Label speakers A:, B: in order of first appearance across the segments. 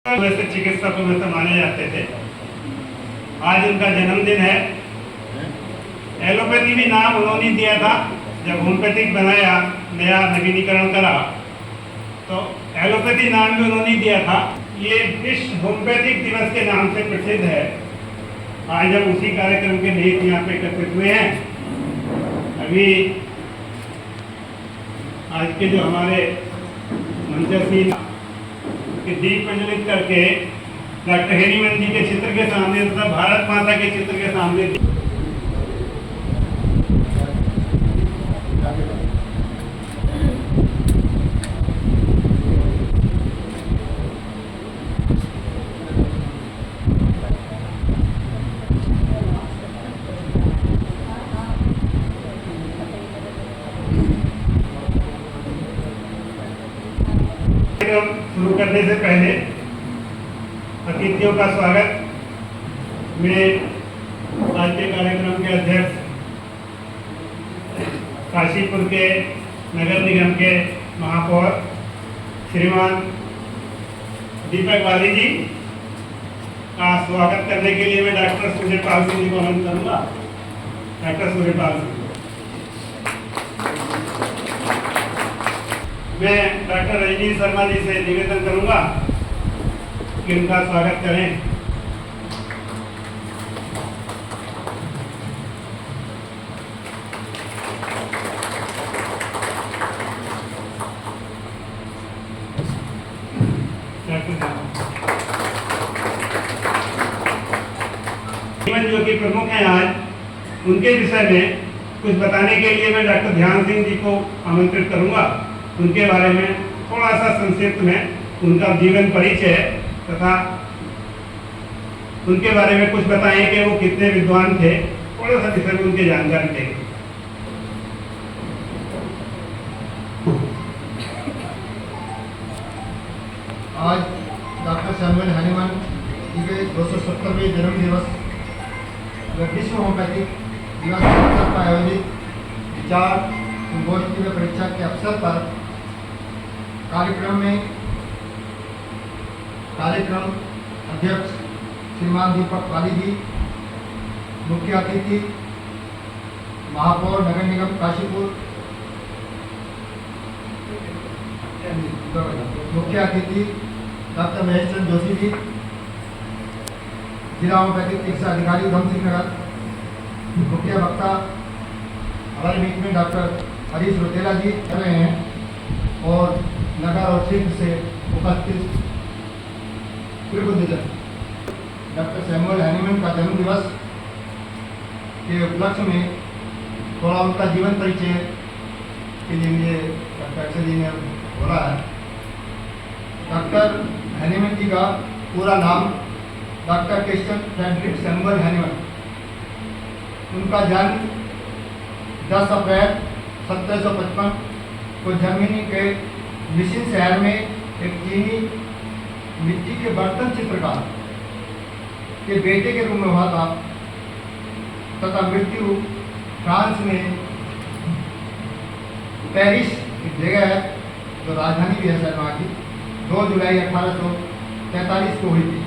A: वैसे चिकित्सकों में तो माने जाते थे। आज उनका जन्मदिन है। एलोपैथी भी नाम उन्होंने दिया था। जब होम्योपैथिक बनाया, नया नवीनीकरण करा, तो एलोपैथी नाम भी उन्होंने दिया था। ये विश्व होम्योपैथिक दिवस के नाम से प्रसिद्ध है। आज हम उसी कार्यक्रम के लिए यहाँ पे एकत्रित हुए हैं। अभी आज के जो हमारे मंचस्वी के दीप प्रज्वलित करके डॉक्टर हेनीमन जी के चित्र के सामने तथा भारत माता के चित्र के सामने शुरू करने से पहले अतिथियों का स्वागत। मैं आज के कार्यक्रम के अध्यक्ष काशीपुर के नगर निगम के महापौर श्रीमान दीपक वाली जी का स्वागत करने के लिए मैं डॉक्टर सूर्यपाल सिंह जी को आमंत्रित करूंगा। डॉक्टर सूर्यपाल सिंह, मैं डॉक्टर रजनीश शर्मा जी से निवेदन करूंगा कि उनका स्वागत करें। जो कि प्रमुख हैं आज, उनके विषय में कुछ बताने के लिए मैं डॉक्टर ध्यान सिंह जी को आमंत्रित करूंगा। उनके बारे में थोड़ा सा संक्षिप्त में उनका जीवन परिचय तथा उनके बारे में कुछ बताएं कि वो कितने विद्वान थे, थोड़ा सा विषय में उनकी जानकारी दें।
B: आज डॉक्टर सैमुअल हैनीमन जी के 270वें जन्म दिवस विश्व होम्योपैथिक दिवस के अवसर पर आयोजित विचार गोष्ठी में परीक्षा के अवसर पर कार्यक्रम अध्यक्ष श्रीमान दीपक वाली जी, मुख्य अतिथि महापौर नगर निगम काशीपुर, मुख्य अतिथि डॉक्टर महेश चंद्र जोशी जी, जिला होम्योपैथिक चिकित्सा अधिकारी उधम सिंह नगर, मुख्य वक्ता हमारे बीच में डॉक्टर हरीश रोटेला जी कर रहे हैं और नगर और क्षेत्र से उपस्थित प्रबुद्धजन। डॉक्टर सैमुअल हैनीमन का जन्म दिवस के उपलक्ष्य में थोड़ा उनका जीवन परिचय के लिए मुझे डॉक्टर जी ने बोला है। डॉक्टर हैनीमन जी का पूरा नाम doctor Christian Friedrich Samuel Hahnemann. उनका जन्म 10 अप्रैल 1755 को जर्मनी के मिशिन शहर में एक चीनी मिट्टी के बर्तन चित्रकार के बेटे के रूप में हुआ था तथा मृत्यु फ्रांस में पेरिस एक जगह है जो राजधानी भी है शायद वहाँ की, 2 जुलाई 1843 को हुई थी।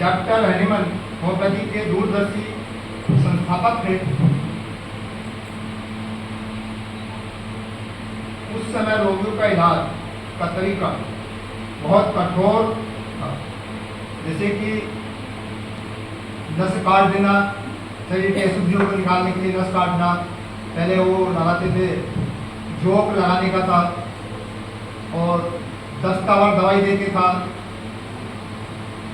B: डॉक्टर हैनीमन होम्योपैथी के दूरदर्शी संस्थापक थे। उस समय रोगियों का इलाज का तरीका बहुत कठोर था, जैसे कि नस काट देना, शरीर की अशुद्धियों को निकालने के लिए नस काटना। पहले वो लगाते थे जोक लगाने का था और दस्तावर दवाई देके था,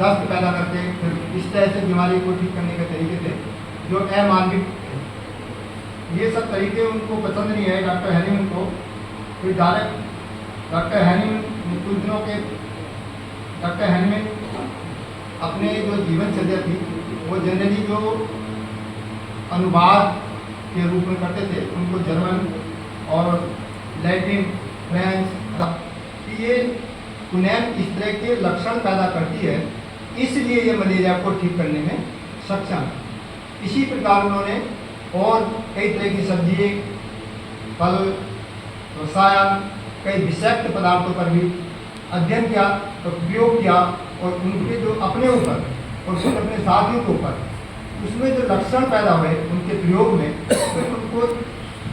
B: दस्त पैदा करके। फिर इस तरह से बीमारी को ठीक करने के तरीके थे जो अमानविक थे। ये सब तरीके उनको पसंद नहीं है डॉक्टर हैनीमन को। फिर डायरेक्ट डॉक्टर हैनीमन कुछ दिनों के डॉक्टर हैनीमन अपने जो जीवनचर्या थी वो जनरली जो अनुवाद के रूप में करते थे, उनको जर्मन और लैटिन, फ्रेंच, ये उन्हें इस तरह के लक्षण पैदा करती है, इसलिए ये मलेरिया को ठीक करने में सक्षम है। इसी प्रकार उन्होंने और कई तरह की सब्जी, फल, रसायन, कई विषाक्त पदार्थों पर भी अध्ययन किया और प्रयोग किया और उनके जो अपने ऊपर और फिर अपने साथियों के ऊपर उसमें जो लक्षण पैदा हुए उनके प्रयोग में, तो उनको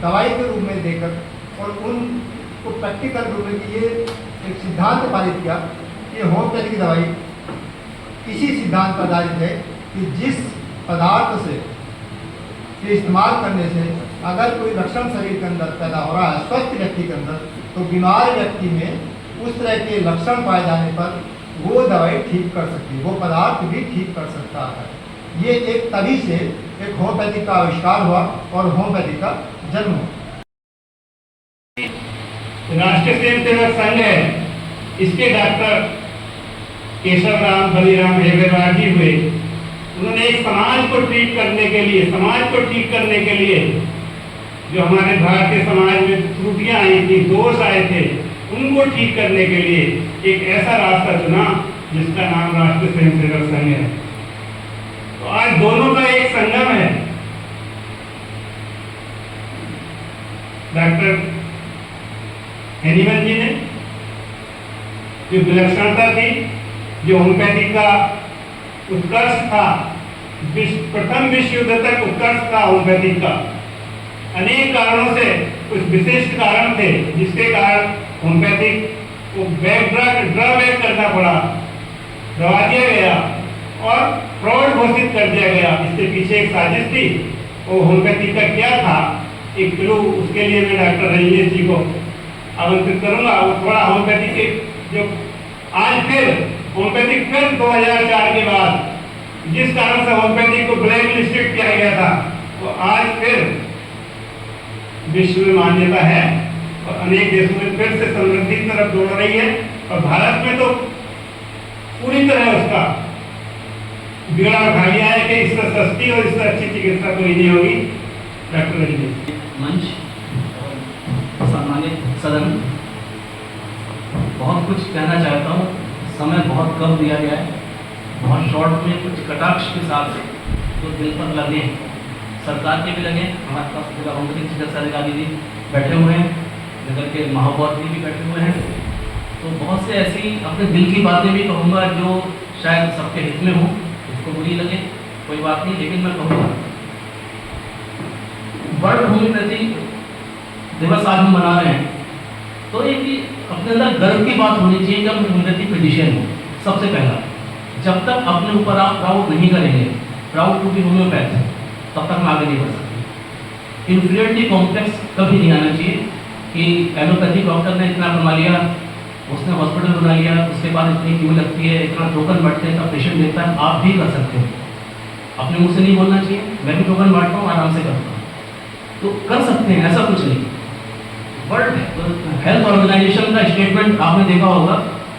B: दवाई के रूप में देकर और उनको प्रैक्टिकल रूप में ये एक सिद्धांत पारित किया कि होम्योपैथिक दवाई इसी सिद्धांत पर आधारित है कि जिस पदार्थ से के इस्तेमाल करने से अगर कोई लक्षण शरीर के अंदर पैदा हो रहा है स्वस्थ व्यक्ति के अंदर, तो बीमार व्यक्ति में उस तरह के लक्षण पाए जाने पर वो दवाई ठीक कर सकती है, वो पदार्थ भी ठीक कर सकता है। ये एक तभी से एक होम्योपैथिक का आविष्कार हुआ और होम्योपैथिक का जन्म हुआ।
A: राष्ट्रीय स्वयंसेवक संघ है, इसके डॉक्टर केशव राम बलिराम हेगेवार जी हुए। उन्होंने एक समाज को ट्रीट करने के लिए, समाज को ठीक करने के लिए जो हमारे भारतीय समाज में त्रुटियां आई थी, दोष आए थे, उनको ठीक करने के लिए एक ऐसा रास्ता चुना जिसका नाम राष्ट्रीय स्वयंसेवक संघ है। तो आज दोनों का एक संगम है। डॉक्टर हैनीमैन जी ने जो विलक्षणता थी, जो होम्योपैथी का उत्कर्ष था, प्रथम विश्व युद्ध तक उत्कर्ष था होम्योपैथी का, अनेक कारणों से कुछ विशिष्ट कारण थे जिसके कारण होम्योपैथिक को ड्रॉबैक करना पड़ा, दबा दिया गया और फ्रॉड घोषित कर दिया गया। इसके पीछे एक साजिश थी। वो होम्योपैथी का क्या था, एक क्लू उसके लिए मैं डॉक्टर रंजीत जी को आमंत्रित करूंगा। वो थोड़ा होम्योपैथी के जो आज फिर होम्योपैथिक फिर 2004 के बाद जिस कारण से होम्योपैथी को ब्लैक लिस्टेड किया गया था, वो आज फिर विश्व में मान्यता है और अनेक देशों में फिर से समृद्धि की तरफ दौड़ रही है। और भारत में तो पूरी तरह उसका बिगड़ा उठा लिया है कि इससे सस्ती और इससे अच्छी चिकित्सा कोई नहीं होगी। डॉक्टर रंजीत
C: मंच, सम्मानित सदन, बहुत कुछ कहना चाहता हूँ, समय बहुत कम दिया गया है। बहुत शॉर्ट में कुछ कटाक्ष के साथ जो दिल पर लगे, सरकार के भी लगे, हमारे पास पूरा होम्योपैथिक चिकित्सा अधिकारी भी बैठे हुए हैं, नगर के महापौर जी भी बैठे हुए हैं। तो बहुत से ऐसी अपने दिल की बातें भी कहूँगा जो शायद सबके हित में हो, उसको बुरी लगे कोई बात नहीं, लेकिन मैं कहूँगा वर्ल्ड होम्योपैथी दिवस आज हम मना रहे हैं, तो एक अपने अंदर गर्व की बात होनी चाहिए कि हम होम्योपैथी फिजिशियन हो। सबसे पहला, जब तक अपने ऊपर आप प्राउड नहीं करेंगे, प्राउड टू बी होम्योपैथ, तब तक हम आगे नहीं बढ़ सकते। इन्फीरियरिटी कॉम्प्लेक्स कभी नहीं आना चाहिए कि एलोपैथी डॉक्टर ने इतना कमा लिया, उसने हॉस्पिटल बना लिया, उसके बाद इतनी क्यों लगती है, इतना टोकन बांटते हैं, तब पेशेंट देखता है। आप भी कर सकते हैं, अपने मुँह से नहीं बोलना चाहिए, मैं भी टोकन बांटता हूँ, आराम से करता हूँ, तो कर सकते हैं, ऐसा कुछ नहीं। वर्ल्ड हेल्थ ऑर्गेनाइजेशन का स्टेटमेंट आपने देखा होगा,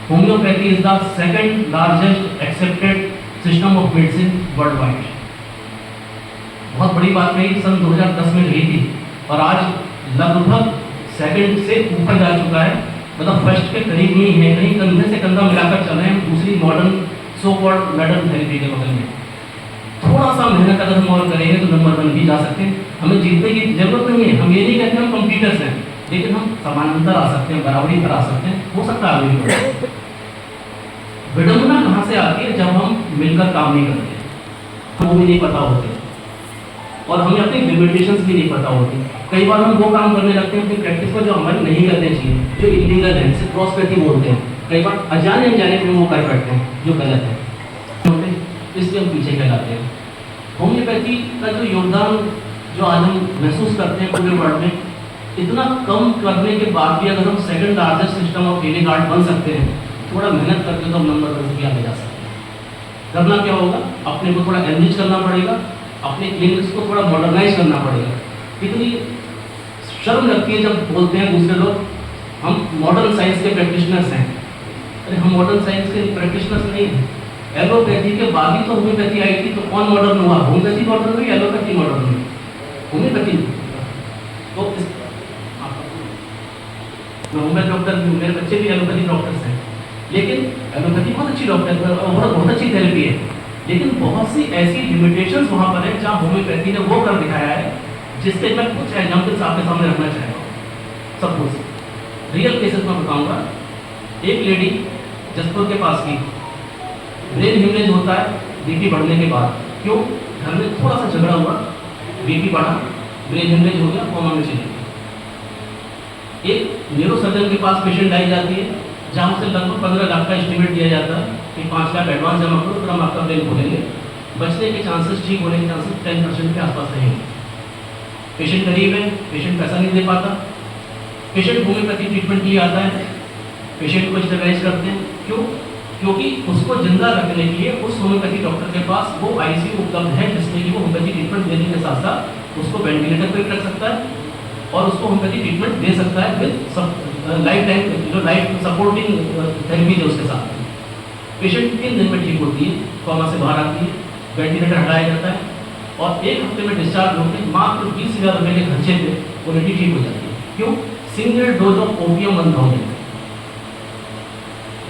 C: homeopathy is the second largest accepted system of medicine world wide. बहुत बड़ी बात रही, सन 2010 में रही थी और आज लगभग सेकंड से ऊपर जा चुका है, मतलब फर्स्ट के करीब नहीं है, कहीं कंधे से कंधा मिलाकर चल रहे हैं दूसरी modern so called modern therapy के बगल में। थोड़ा सा मेहनत अगर हम और करेंगे तो नंबर 1 भी जा सकते हैं। हमें जीतने की जरूरत नहीं है, हम ये नहीं कहते हम कंप्यूटर्स हैं, लेकिन हम समानांतर आ सकते हैं, बराबरी पर आ सकते हैं, हो सकता है आगे भी। विडंबना कहाँ से आती है, जब हम मिलकर काम नहीं करते, वो भी नहीं पता होते और हमें अपनी लिमिटेशंस भी नहीं पता होती। कई बार हम वो काम करने लगते हैं अपनी प्रैक्टिस को जो हमारे नहीं करने चाहिए, जो इलीगल है, जिसे क्रॉसपैथी बोलते हैं। कई बार अजाने अनजाने में वो कर बैठते हैं जो गलत है, इसलिए हम पीछे कहलाते हैं। होम्योपैथी का जो योगदान जो आज हम महसूस करते हैं पूरे वर्ल्ड में, इतना कम करने के बाद भी अगर हम second largest system of healing art बन सकते हैं, थोड़ा मेहनत करके तो हम नंबर 1 भी आगे जा सकते हैं। करना क्या होगा, अपने को थोड़ा एनरिच करना पड़ेगा, अपने क्लिनिक्स को थोड़ा मॉडर्नाइज करना पड़ेगा। कितनी शर्म लगती है जब बोलते हैं दूसरे लोग हम मॉडर्न साइंस के प्रैक्टिशनर्स हैं। अरे हम मॉडर्न साइंस के प्रैक्टिशनर्स नहीं हैं। एलोपैथी के बाद ही तो होम्योपैथी आई थी, तो कौन मॉडर्न हुआ, होम्योपैथी मॉडर्न हुई, एलोपैथी मॉडर्न हुई, होम्योपैथी। तो मैं होम्योपैथी डॉक्टर भी हूँ, मेरे बच्चे भी एलोपैथी डॉक्टर्स हैं, लेकिन एलोपैथी बहुत अच्छी डॉक्टर बहुत अच्छी थेरेपी है, लेकिन बहुत सी ऐसी लिमिटेशंस वहाँ पर है जहाँ होम्योपैथी ने वो कर दिखाया है जिससे मैं कुछ एग्जाम्पल्स आपके सामने रखना चाहता हूँ। सपोज रियल केसेस में बताऊँगा, एक लेडी जसपुर के पास की, ब्रेन हेमरेज होता है बीपी बढ़ने के बाद। क्यों? घर में थोड़ा सा झगड़ा हुआ, बीपी बढ़ा, ब्रेन हेमरेज हो गया, कोमा में चली गई। एक न्यूरोसर्जन के पास पेशेंट आई जाती है, जहाँ से लगभग 15 लाख का एस्टिमेट दिया जाता है कि 5 लाख एडवांस जमा करो फिर हम आपका ब्रेन खोलेंगे। बचने के चांसेस, ठीक होने के चांसेस 10% के आसपास रहेंगे। पेशेंट गरीब है, पेशेंट पैसा नहीं दे पाता, पेशेंट होम्योपैथी ट्रीटमेंट के लिए आता है, पेशेंट को स्टेबलाइज करते हैं। क्यों? क्योंकि उसको जिंदा रखने के लिए उस होम्योपैथी डॉक्टर के पास वो आईसीयू उपलब्ध है, जिसमें कि वो होम्योपैथी ट्रीटमेंट देने के साथ साथ उसको वेंटिलेटर पर रख सकता है और उसको होम्योपैथी ट्रीटमेंट दे सकता है विद लाइफ टाइम, जो लाइफ सपोर्टिंग थेरेपी है उसके साथ। पेशेंट 3 दिन में ठीक होती है, कोमा से बाहर आती है, वेंटिलेटर हटाया जाता है और 1 हफ्ते में डिस्चार्ज होकर मात्र 20,000 रुपये के खर्चे पे वो लेडी ठीक हो जाती है। क्यों? Single dose of opium 1000।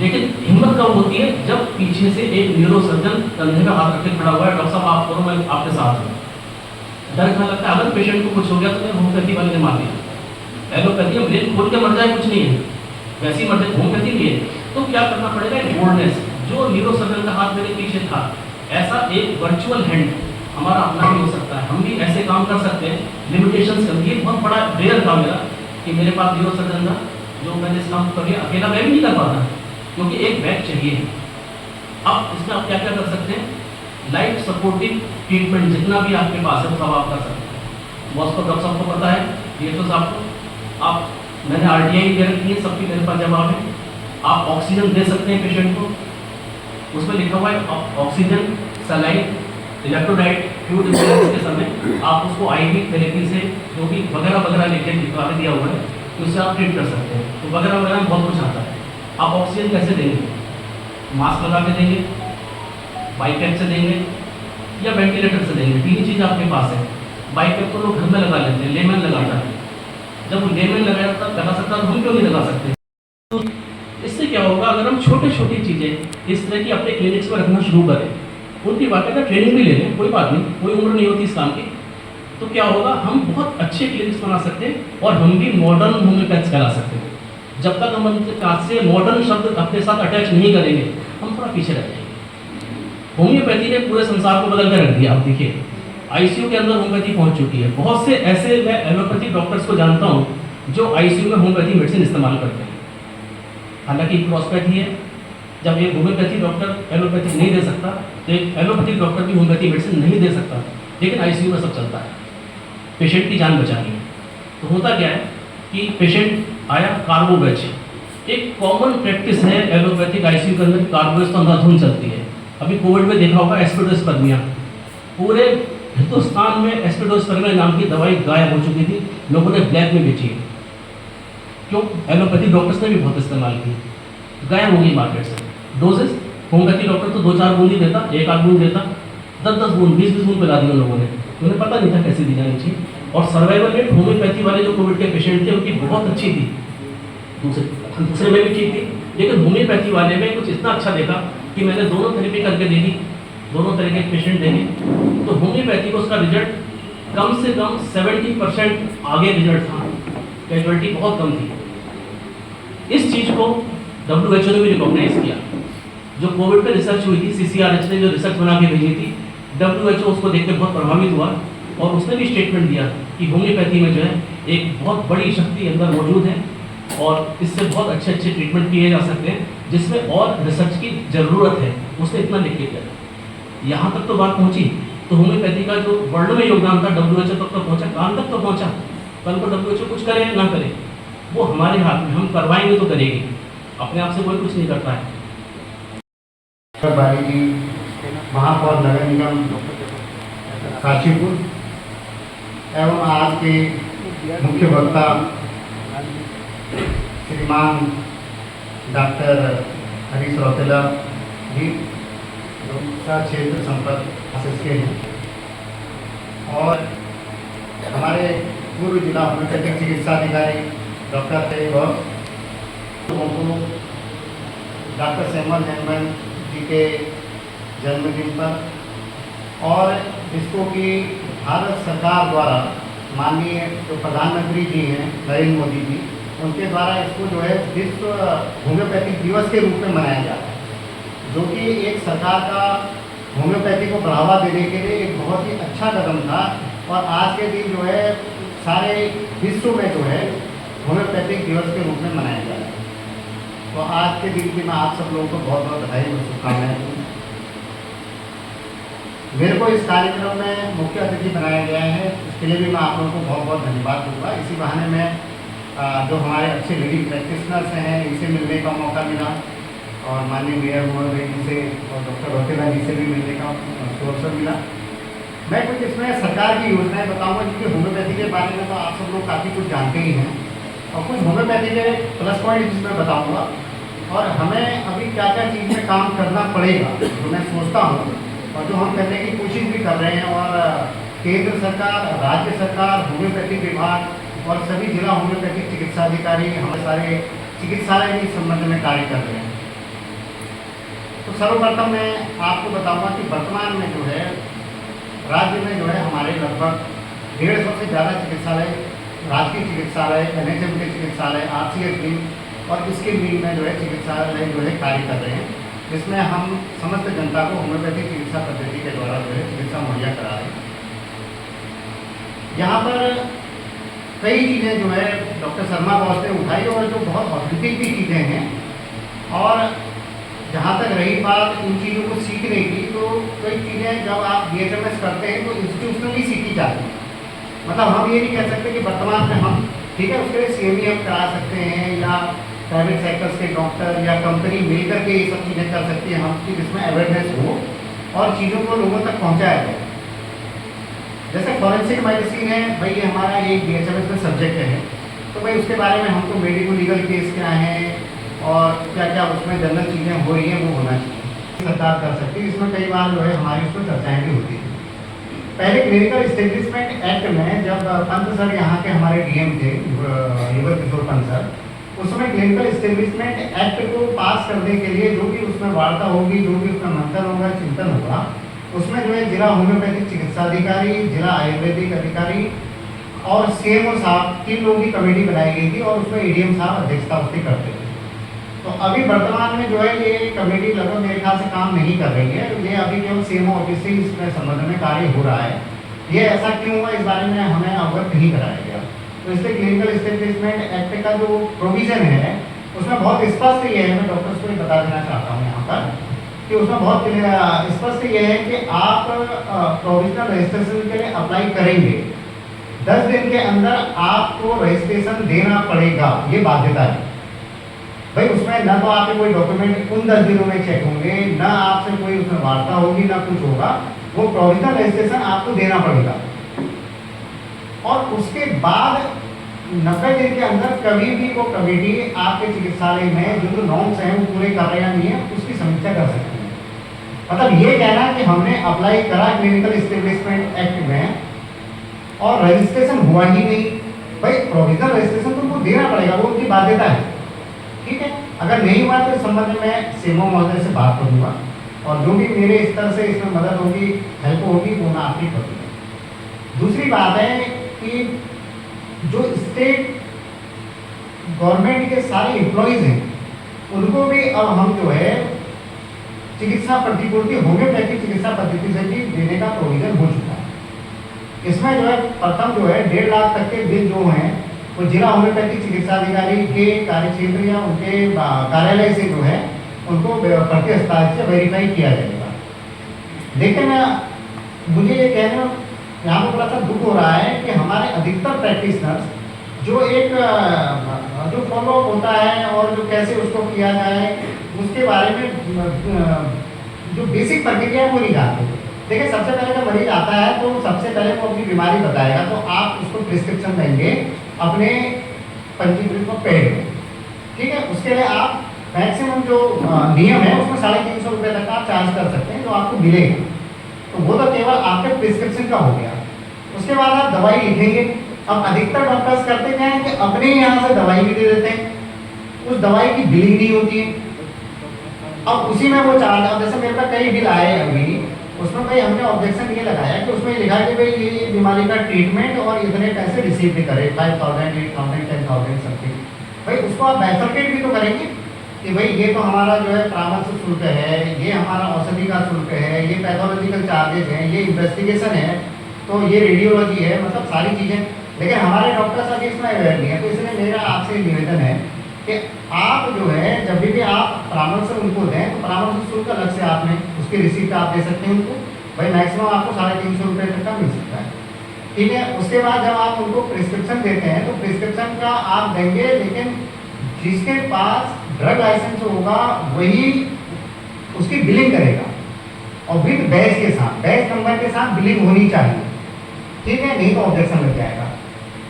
C: लेकिन हिम्मत कब होती है? जब पीछे से एक न्यूरोसर्जन कंधे में हाथ रखकर खड़ा हुआ है, डॉक्टर साहब आप करो, मैं आपके साथ हूँ। डर क्या लगता है? अगर पेशेंट को कुछ हो गया तो मैं होम्योपैथी वाले ने मार दिया। एलोपैथी में ब्रेन खोल के मर जाए कुछ नहीं है, वैसी मर जाए, होम्योपैथी नहीं है। तो क्या करना पड़ेगा? एक बोल्डनेस, जो न्यूरोसर्जन का हाथ मेरे पीछे था, ऐसा एक वर्चुअल हैंड हमारा अपना भी हो सकता है। हम भी ऐसे काम कर सकते हैं। लिमिटेशंस कर दिए, बहुत बड़ा रेयर था मेरा कि मेरे पास न्यूरोसर्जन था जो मैंने इस काम कर लिया। अकेला मैं भी नहीं कर पाता क्योंकि एक बैग चाहिए। अब इसमें आप क्या क्या कर सकते हैं? लाइफ सपोर्टिव ट्रीटमेंट जितना भी आपके पास है वो सब आप कर सकते हैं। बॉस को, डॉक्टर साहब को पता है, ये तो साहब को आप, मैंने RTI दे रखी है, सबकी मेरे पास जवाब है। आप ऑक्सीजन दे सकते हैं पेशेंट को, उसमें लिखा हुआ है oxygen, saline, electrolyte, fluid imbalance के समय आप उसको IV थेरेपी से जो भी वगैरह वगैरह लिखे लिखवा के दिया हुआ है, उससे आप ट्रीट कर सकते हैं। तो वगैरह वगैरह में बहुत कुछ आता है। आप ऑक्सीजन कैसे देंगे? मास्क लगा के देंगे, बाइपैप से देंगे या वेंटिलेटर से देंगे। 3 चीज़ आपके पास है। बाइपैप को लोग घर में लगा लेते हैं, लेमन लगाता है। जब वो लेमन लगा सकता है तो हम क्यों नहीं लगा सकते? तो इससे क्या होगा? अगर हम छोटी छोटी चीज़ें इस तरह की अपने क्लिनिक्स में रखना शुरू करें, उनकी बाकायदा ट्रेनिंग भी ले लें, कोई बात नहीं, कोई उम्र नहीं होती इस काम की, तो क्या होगा? हम बहुत अच्छे क्लिनिक्स बना सकते हैं और हम भी मॉडर्न होम्योपैथ्स कहला सकते हैं। जब तक हम उनके पास से मॉडर्न शब्द अपने साथ अटैच नहीं करेंगे, हम थोड़ा पीछे रह जाएंगे। होम्योपैथी ने पूरे संसार को बदल कर रख दिया। आप देखिए, आईसीयू के अंदर होम्योपैथी पहुंच चुकी है। बहुत से ऐसे मैं एलोपैथी डॉक्टर्स को जानता हूं जो आईसीयू में होम्योपैथी मेडिसिन इस्तेमाल करते हैं। हालांकि क्रॉसपैथी है, जब एक होम्योपैथी डॉक्टर एलोपैथी नहीं दे सकता तो एक एलोपैथी डॉक्टर भी होम्योपैथी मेडिसिन नहीं दे सकता, लेकिन आईसीयू में सब चलता है पेशेंट की जान बचानी है। तो होता क्या है कि पेशेंट आया, कार्बोवेज, एक कॉमन प्रैक्टिस है एलोपैथिक आईसीयू के अंदर, कार्बोवेज तो अंधाधुंध चलती है। अभी कोविड में देखा होगा एस्पिडोस्पर्मिया, पूरे हिंदुस्तान में एस्पिडोस्पर्मिया नाम की दवाई गायब हो चुकी थी, लोगों ने ब्लैक में बेची है। क्यों? एलोपैथी डॉक्टर्स ने भी बहुत इस्तेमाल की, गायब हो गई मार्केट से। डोजेस, होम्योपैथी डॉक्टर तो 2-4 बूंद ही देता, 1-8 बूंद देता, 10-10 बूंद, 20-20 बूंद पिला दी उन लोगों ने। उन्हें पता नहीं था कैसे दी जानी चाहिए। और सर्वाइवल रेट होम्योपैथी वाले जो कोविड के पेशेंट थे उनकी बहुत अच्छी थी, दूसरे में भी ठीक थी, लेकिन होम्योपैथी वाले में कुछ इतना अच्छा देखा कि मैंने दोनों थेरेपी करके देखी, दोनों तरह के पेशेंट देखे, तो होम्योपैथी को उसका रिजल्ट कम से कम 70% आगे रिजल्ट था, कैजुअलिटी बहुत कम थी। इस चीज़ को WHO ने भी रिकॉग्नाइज किया। जो कोविड पे रिसर्च हुई थी, CCRH ने जो रिसर्च बना के भेजी थी, WHO उसको देख के बहुत प्रभावित हुआ और उसने भी स्टेटमेंट दिया कि होम्योपैथी में जो है एक बहुत बड़ी शक्ति अंदर मौजूद है और इससे बहुत अच्छे अच्छे ट्रीटमेंट किए जा सकते हैं, जिसमें और रिसर्च की ज़रूरत है। उसने इतना लिख के दिया। यहाँ तक तो बात पहुँची, तो होम्योपैथी का जो वर्ल्ड में योगदान था WHO तक तो पहुँचा, कान तक तो पहुँचा। कल को WHO कुछ करे ना करे, वो हमारे हाथ में, हम करवाएंगे तो करेगी, अपने आप से कोई कुछ नहीं करता है।
B: बारी जी, महापौर नगर निगम काशीपुर एवं आज के मुख्य वक्ता श्रीमान डॉक्टर हरीश रौतेला जी, जो क्षेत्र संपर्क के हैं, और हमारे पूर्व जिला होम्योपैथिक चिकित्सा अधिकारी डॉक्टर थे और डॉक्टर सैमुअल हैनिमैन जी के जन्मदिन पर, और इसको कि भारत सरकार द्वारा माननीय जो प्रधानमंत्री जी हैं नरेंद्र मोदी जी, उनके द्वारा इसको जो है विश्व होम्योपैथिक दिवस के रूप में मनाया जाता है, जो कि एक सरकार का होम्योपैथी को बढ़ावा देने के लिए एक बहुत ही अच्छा कदम था। और आज के दिन जो है सारे विश्व में जो है होम्योपैथिक दिवस के रूप में मनाया जा रहा है। तो आज के दिन की मैं आप सब लोगों को बहुत बहुत बधाई और शुभकामनाएं दूँ। मेरे को इस कार्यक्रम में मुख्य अतिथि बनाया गया है, इसके लिए भी मैं आप लोगों को बहुत बहुत धन्यवाद दूँगा। इसी बहाने में जो हमारे अच्छे लीडिंग प्रैक्टिशनर्स हैं इनसे मिलने का मौका मिला और माननीय मेयर महोदय जी से और डॉक्टर वकीला जी से भी मिलने का अवसर मिला। मैं कुछ इसमें सरकार की योजनाएं बताऊंगा, क्योंकि होम्योपैथी के बारे में तो आप सब लोग काफ़ी कुछ जानते ही हैं, और कुछ होम्योपैथी के प्लस पॉइंट जिसमें बताऊंगा और हमें अभी क्या क्या चीज़ में काम करना पड़ेगा जो मैं सोचता हूँ और जो हम करने की कोशिश भी कर रहे हैं। और केंद्र सरकार, राज्य सरकार, होम्योपैथिक विभाग और सभी जिला होम्योपैथिक चिकित्सा अधिकारी हमारे सारे चिकित्सालय भी इस संबंध में कार्य कर रहे हैं। तो सर्वप्रथम मैं आपको बताऊंगा कि वर्तमान में जो है राज्य में जो है हमारे लगभग 150 से ज़्यादा चिकित्सालय, राजकीय चिकित्सालय, NHM के चिकित्सालय, RCH विंग और इसके विंग में जो है चिकित्सालय जो है कार्य कर रहे हैं, जिसमें हम समस्त जनता को होम्योपैथिक चिकित्सा पद्धति के द्वारा जो है चिकित्सा मुहैया करा रहे हैं। यहाँ पर कई चीज़ें जो है डॉक्टर शर्मा बॉस ने उठाई और जो बहुत ऑथेंटिक भी चीज़ें हैं। और जहाँ तक रही बात इन चीज़ों को सीखने की, तो कई चीज़ें जब आप BHMS करते हैं तो इंस्टीट्यूशनली सीखी जाती हैं। मतलब हम ये नहीं कह सकते कि वर्तमान में हम ठीक है उसके लिए CME हम करा सकते हैं या प्राइवेट सेक्टर्स के डॉक्टर या कंपनी मिलकर के ये सब चीज़ें कर सकती है हम, कि जिसमें अवेयरनेस हो और चीज़ों को लोगों तक पहुँचाया जाए। जैसे फॉरेंसिक मेडिसिन है भाई, ये हमारा एक BHMS में सब्जेक्ट है, तो भाई उसके बारे में हमको मेडिको लीगल केस क्या हैं और क्या क्या उसमें जनरल चीज़ें हो रही हैं वो होना चाहिए, सरकार कर सकती है। इसमें कई बार जो है हमारी उसमें चर्चाएँ भी होती हैं। पहले क्लिनिकल इस्टेब्लिशमेंट एक्ट में जब पंत सर यहाँ के हमारे DM थे, युगल किशोर पंत सर, उस समय क्लिनिकल इस्टेब्लिशमेंट एक्ट को पास करने के लिए जो भी उसमें वार्ता होगी, जो भी उसमें मंथन होगा, चिंतन होगा, उसमें जो है जिला होम्योपैथिक चिकित्सा अधिकारी, जिला आयुर्वेदिक अधिकारी और CMO साहब 3 लोगों की कमेटी बनाई गई थी और उसमें ADM साहब अध्यक्षता उसकी करते थे। तो अभी वर्तमान में जो है ये कमेटी लगभग मेरे ख्याल से काम नहीं कर रही है, ये अभी केवल CMO ऑफिस से इसमें संबंध में कार्य हो रहा है। ये ऐसा क्यों हुआ इस बारे में हमें अवगत नहीं कराया गया। तो इसलिए क्लिनिकल इस्टेब्लिशमेंट एक्ट का जो प्रोविज़न है उसमें बहुत स्पष्ट ये है, मैं डॉक्टर्स को बता देना चाहता हूँ यहाँ पर कि उसमें बहुत स्पष्ट ये है कि आप प्रोविजनल रजिस्ट्रेशन के लिए अप्लाई करेंगे, 10 दिन के अंदर आपको रजिस्ट्रेशन देना पड़ेगा, ये बाध्यता है भाई। उसमें ना तो आपके कोई डॉक्यूमेंट उन 10 दिनों में चेक होंगे, ना आपसे कोई उसमें वार्ता होगी, ना कुछ होगा, वो प्रोविजनल रजिस्ट्रेशन आपको देना पड़ेगा। और उसके बाद 90 दिन के अंदर कभी भी वो कमेटी आपके चिकित्सालय में जो नॉर्म्स हैं वो पूरे कर रहे हैं नहीं है उसकी समीक्षा कर सकती है। मतलब ये कहना कि हमने अप्लाई करा क्लिनिकल इस्टेब्लिशमेंट एक्ट में और रजिस्ट्रेशन हुआ ही नहीं, भाई प्रोविजनल रजिस्ट्रेशन तुमको देना पड़ेगा, वो उनकी बाध्यता है, ठीक है। अगर नहीं हुआ तो इस संबंध में मैं CMO महोदय से बात करूँगा और जो भी मेरे स्तर से इसमें मदद होगी, हेल्प होगी, वो मैं आपकी करूँगा। दूसरी बात है कि जो स्टेट गवर्नमेंट के सारे एम्प्लॉयज़ हैं उनको भी अब हम जो है चिकित्सा प्रतिपूर्ति होम्योपैथिक चिकित्सा पद्धति से भी देने का प्रोविजन हो चुका है। इसमें जो है प्रथम जो है 1.5 लाख तक के बिल जो हैं वो जिला होम्योपैथिक चिकित्सा अधिकारी के कार्यक्षेत्र या उनके कार्यालय से जो है उनको प्रति स्तर से वेरीफाई किया जाएगा। लेकिन मुझे ये कहना यहाँ पर थोड़ा सा दुख हो रहा है कि हमारे अधिकतर प्रैक्टिशनर्स जो एक जो फॉलोअप होता है और जो कैसे उसको किया जाए उसके बारे में जो बेसिक प्रक्रिया है वो नहीं जानते। देखिए सबसे पहले जब मरीज आता है तो सबसे पहले वो अपनी बीमारी बताएगा, तो आप उसको प्रिस्क्रिप्शन देंगे अपने पंजीकृत पेड में, ठीक है। उसके लिए आप मैक्सिमम जो नियम है उसमें 350 रुपये तक आप चार्ज कर सकते हैं जो आपको मिलेगा। तो वो तो केवल आपके प्रिस्क्रिप्शन का हो गया। उसके बाद आप दवाई लिखेंगे। अब अधिकतर डॉक्टर्स करते क्या है कि अपने यहाँ से दवाई भी दे देते हैं, उस दवाई की बिलिंग नहीं होती है, अब उसी में वो चार्ज। अब जैसे मेरे पास कई बिल आए अभी, उसमें भाई हमने ऑब्जेक्शन ये लगाया कि उसमें लिखा है कि भाई ये बीमारी का ट्रीटमेंट और इतने पैसे रिसीव भी करे, 5,000, 8,000, 10,000 समथिंग। भाई उसको आप बाइफरकेट भी तो करेंगे कि भाई ये तो हमारा जो है परामर्श शुल्क है, ये हमारा औषधि का शुल्क है, ये पैथोलॉजिकल चार्जेज हैं, ये इन्वेस्टिगेशन है, तो ये रेडियोलॉजी है, मतलब सारी चीज़ें। लेकिन हमारे डॉक्टर्स अभी इसमें अवेयर नहीं है। तो इसलिए मेरा आपसे निवेदन है कि आप जो है जब भी आप परामर्श उनको दें तो परामर्श शुल्क अलग से आपने उसकी रिसीप्ट आप दे सकते हैं उनको, भाई मैक्सिमम आपको 350 रुपये तक का मिल सकता है, ठीक है। उसके बाद जब आप उनको प्रिस्क्रिप्शन देते हैं तो प्रिस्क्रिप्शन का आप देंगे, लेकिन जिसके पास ड्रग लाइसेंस होगा वही उसकी बिलिंग करेगा और विद बैच के साथ, बैच नंबर के साथ बिलिंग होनी चाहिए, ठीक है, नहीं तो ऑब्जेक्शन लग जाएगा।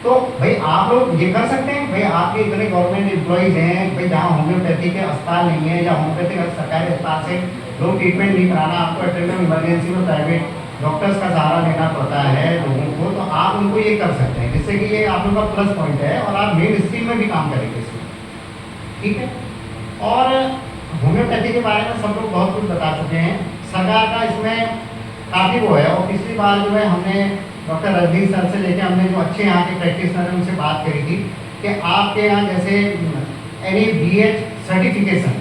B: तो भाई आप लोग ये कर सकते हैं, भाई आपके इतने गवर्नमेंट एम्प्लॉइज हैं, भाई जहाँ होम्योपैथी के अस्पताल नहीं है या होम्योपैथी सरकारी अस्पताल से लोग ट्रीटमेंट नहीं कराना, आपको अटेंडेंट इमरजेंसी में प्राइवेट डॉक्टर्स का सहारा लेना पड़ता है लोगों को, तो आप उनको ये कर सकते हैं, जिससे कि ये आप लोगों का प्लस पॉइंट है और आप मेन स्ट्रीम में भी काम करेंगे इसमें, ठीक है। और होम्योपैथी के बारे में सब लोग बहुत कुछ बता चुके हैं, सरकार का इसमें काफ़ी वो है। और पिछली बार जो है हमने डॉक्टर रजनीश सर से लेकर हमने जो अच्छे यहाँ के प्रैक्टिशनर हैं उनसे बात करी थी कि आपके यहाँ जैसे NABH सर्टिफिकेशन,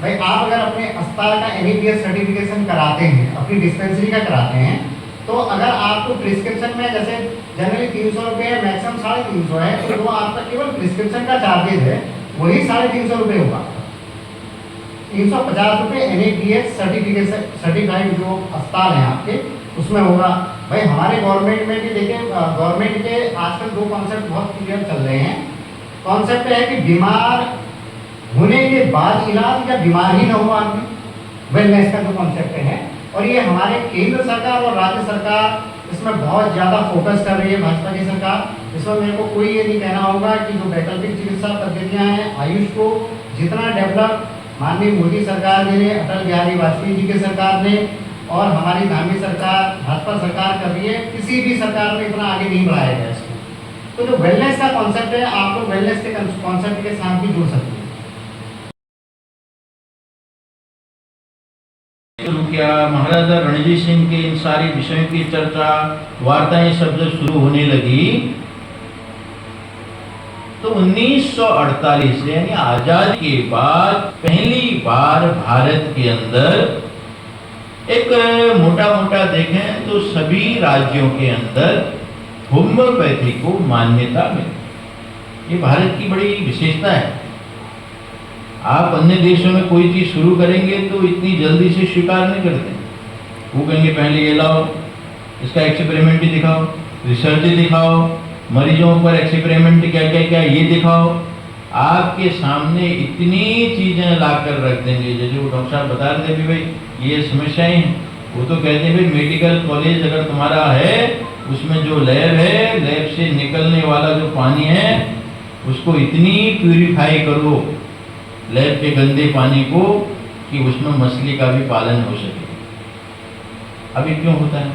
B: भाई आप अगर अपने अस्पताल का NABH सर्टिफिकेशन कराते हैं, अपनी डिस्पेंसरी का कराते हैं, तो अगर आपको प्रिस्क्रिप्शन में जैसे जनरली 300 रुपये है, मैक्सिमम 350 है, तो वो आपका केवल प्रिस्क्रिप्शन का चार्जेज है वही 350 रुपये होगा। 350 रुपये NABH सर्टिफिकेशन सर्टिफाइड जो अस्पताल हैं आपके उसमें होगा। भाई हमारे गवर्नमेंट में भी देखें, गवर्नमेंट के आजकल दो कॉन्सेप्ट बहुत क्लियर चल रहे हैं। कॉन्सेप्ट है कि बीमार होने के बाद इलाज या बीमार ही न हो आदमी, वेलनेस का जो कॉन्सेप्ट है, और ये हमारे केंद्र सरकार और राज्य सरकार इसमें बहुत ज़्यादा फोकस कर रही है, भाजपा की सरकार। इसमें मेरे को कोई ये नहीं कहना होगा कि जो वैकल्पिक चिकित्सा पद्धतियाँ हैं, आयुष को जितना डेवलप माननीय मोदी सरकार ने, अटल बिहारी वाजपेयी जी की सरकार ने और हमारी धामी सरकार भाजपा सरकार कर रही है, किसी भी सरकार ने इतना आगे नहीं बढ़ाया गया इसको। तो जो वेलनेस का कॉन्सेप्ट है, आप लोग वेलनेस के कॉन्सेप्ट के साथ भी जुड़ सकते हैं।
D: क्या महाराजा रणजीत सिंह के इन सारी विषयों की चर्चा, वार्ताएं सब जब शुरू होने लगी तो 1948 यानी आजादी के बाद पहली बार भारत के अंदर एक मोटा मोटा देखें तो सभी राज्यों के अंदर होम्योपैथी को मान्यता मिली। ये भारत की बड़ी विशेषता है। आप अन्य देशों में कोई चीज शुरू करेंगे तो इतनी जल्दी से स्वीकार नहीं करते, वो कहेंगे पहले ये लाओ, इसका एक्सपेरिमेंट दिखाओ, रिसर्च दिखाओ, मरीजों पर एक्सपेरिमेंट क्या क्या क्या ये दिखाओ। आपके सामने इतनी चीजें लाकर रख देंगे, जैसे वो डॉक्टर साहब बता रहे थे भी भाई ये समस्याएं हैं, वो तो कहते हैं भाई मेडिकल कॉलेज अगर तुम्हारा है उसमें जो लैब है, लैब से निकलने वाला जो पानी है उसको इतनी प्यूरिफाई करो लैब के गंदे पानी को कि उसमें मछली का भी पालन हो सके। अभी क्यों होता है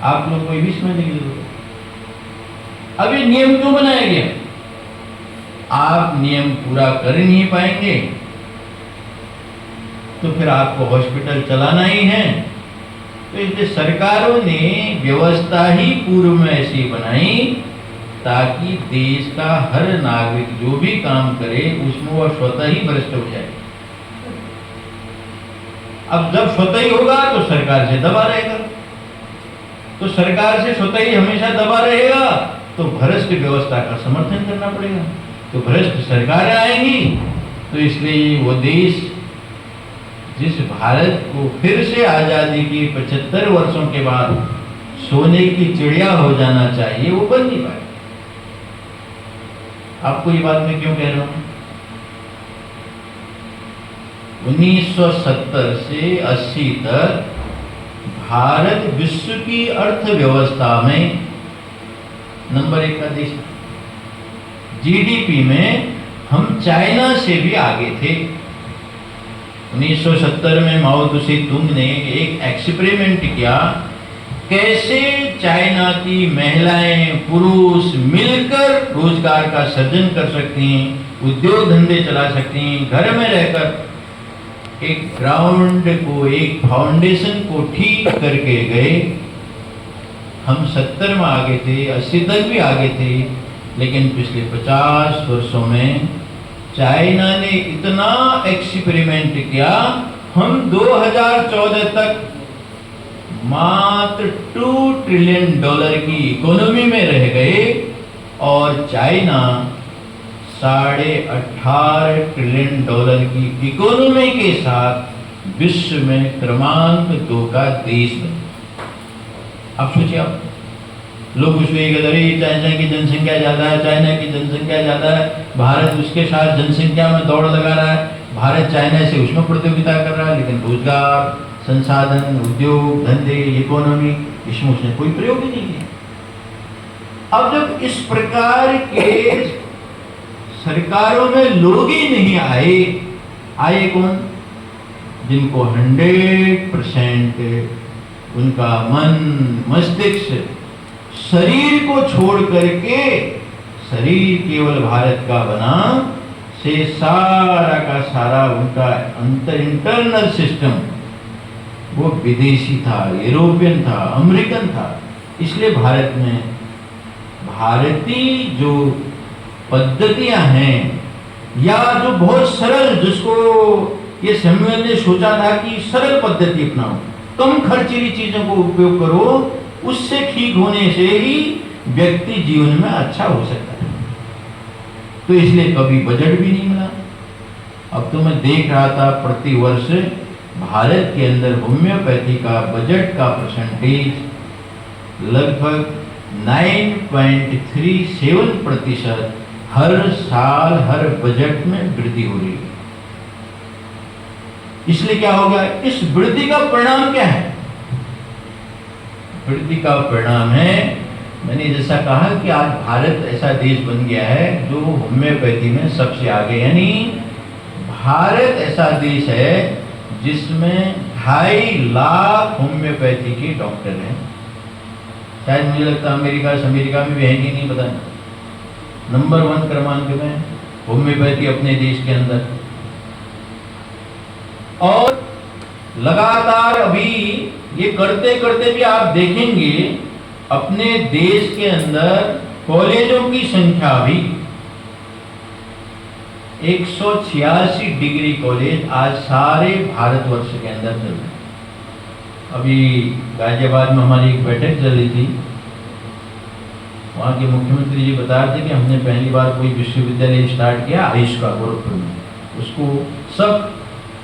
D: आप लोग को भी समझने की जरूरत है। अभी नियम क्यों बनाया गया? आप नियम पूरा कर नहीं पाएंगे तो फिर आपको हॉस्पिटल चलाना ही है। तो इसलिए सरकारों ने व्यवस्था ही पूर्व में ऐसी बनाई ताकि देश का हर नागरिक जो भी काम करे उसमें वह स्वतः ही भ्रष्ट हो जाए। अब जब स्वतः ही होगा तो सरकार से दबा रहेगा, तो सरकार से स्वतः ही हमेशा दबा रहेगा तो भ्रष्ट व्यवस्था का समर्थन करना पड़ेगा, तो भ्रष्ट सरकारें आएंगी। तो इसलिए वो देश जिस भारत को फिर से आजादी की 75 वर्षों के बाद सोने की चिड़िया हो जाना चाहिए वो बन नहीं पाए। आपको ये बात मैं क्यों कह रहा हूं? 1970 से 80 तक भारत विश्व की अर्थव्यवस्था में नंबर 1 का देश था। जीडीपी में हम चाइना से भी आगे थे। 1970 में माओ तुसे तुंग ने एक एक्सपेरिमेंट किया, कैसे चाइना की महिलाएं पुरुष मिलकर रोजगार का सृजन कर सकती हैं, उद्योग धंधे चला सकती हैं, घर में रहकर एक ग्राउंड को, एक फाउंडेशन को ठीक करके गए। हम 70 में आगे थे, 80 तक भी आगे थे, लेकिन पिछले 50 वर्षों में चाइना ने इतना एक्सपेरिमेंट किया, हम 2014 तक मात्र $2 ट्रिलियन की इकोनॉमी में रह गए और चाइना $18.5 ट्रिलियन की इकोनॉमी के साथ विश्व में क्रमांक 2 का देश बना। आप सोचिए, आप लोग कुछ भी कहते हैं चाइना की जनसंख्या ज़्यादा है, चाइना की जनसंख्या ज़्यादा है, भारत उसके साथ जनसंख्या में दौड़ लगा रहा है, भारत चाइना से उसमें प्रतियोगिता कर रहा है, लेकिन रोजगार, संसाधन, उद्योग, धंधे, इकोनॉमी, इसमें उसने कोई प्रयोग ही नहीं किया। अब जब इस प्रकार के सरकारों में लोग ही नहीं आए कौन? जिनको 100% उनका मन, मस्तिष्क, शरीर को छोड़ करके, शरीर केवल भारत का बना, से सारा का सारा उनका इंटरनल सिस्टम वो विदेशी था, यूरोपियन था, अमेरिकन था। इसलिए भारत में भारतीय जो पद्धतियां हैं, या जो बहुत सरल, जिसको ये सैमुअल ने सोचा था कि सरल पद्धति अपनाओ, कम खर्चीली चीजों को उपयोग करो, उससे ठीक होने से ही व्यक्ति जीवन में अच्छा हो सकता है। तो इसलिए कभी बजट भी नहीं मिला। अब तो मैं देख रहा था प्रतिवर्ष भारत के अंदर होम्योपैथी का बजट का परसेंटेज लगभग 9.37% हर साल हर बजट में वृद्धि हो रही है। इसलिए क्या हो गया? इस वृद्धि का परिणाम क्या है? वृद्धि का परिणाम है, मैंने जैसा कहा कि आज भारत ऐसा देश बन गया है जो होम्योपैथी में सबसे आगे, यानी भारत ऐसा देश है जिसमें 2.5 लाख होम्योपैथी के डॉक्टर हैं। शायद मुझे लगता है अमेरिका में भी है कि नहीं पता नहीं। नंबर 1 क्रमांक में होम्योपैथी अपने देश के अंदर। और लगातार अभी ये करते करते भी आप देखेंगे अपने देश के अंदर कॉलेजों की संख्या भी 186 डिग्री कॉलेज आज सारे भारतवर्ष के अंदर चल रहे हैं। अभी गाजियाबाद में हमारी एक बैठक चल रही थी, वहाँ के मुख्यमंत्री जी बता रहे थे कि हमने पहली बार कोई विश्वविद्यालय स्टार्ट किया आयुष का गोरखपुर में, उसको सब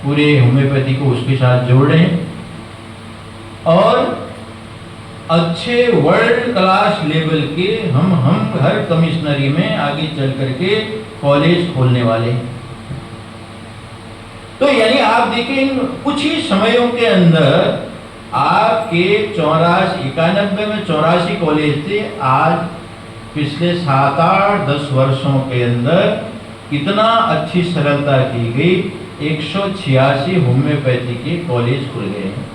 D: पूरे होम्योपैथी को उसके साथ जोड़ रहे हैं और अच्छे वर्ल्ड क्लास लेवल के हम हर कमिश्नरी में आगे चल करके कॉलेज खोलने वाले हैं। तो यानी आप देखें इन कुछ ही समयों के अंदर आपके 91 में 84 कॉलेज थे, आज पिछले 7-8-10 वर्षों के अंदर कितना अच्छी सरलता की गई, 186 होम्योपैथी के कॉलेज खुल गए हैं।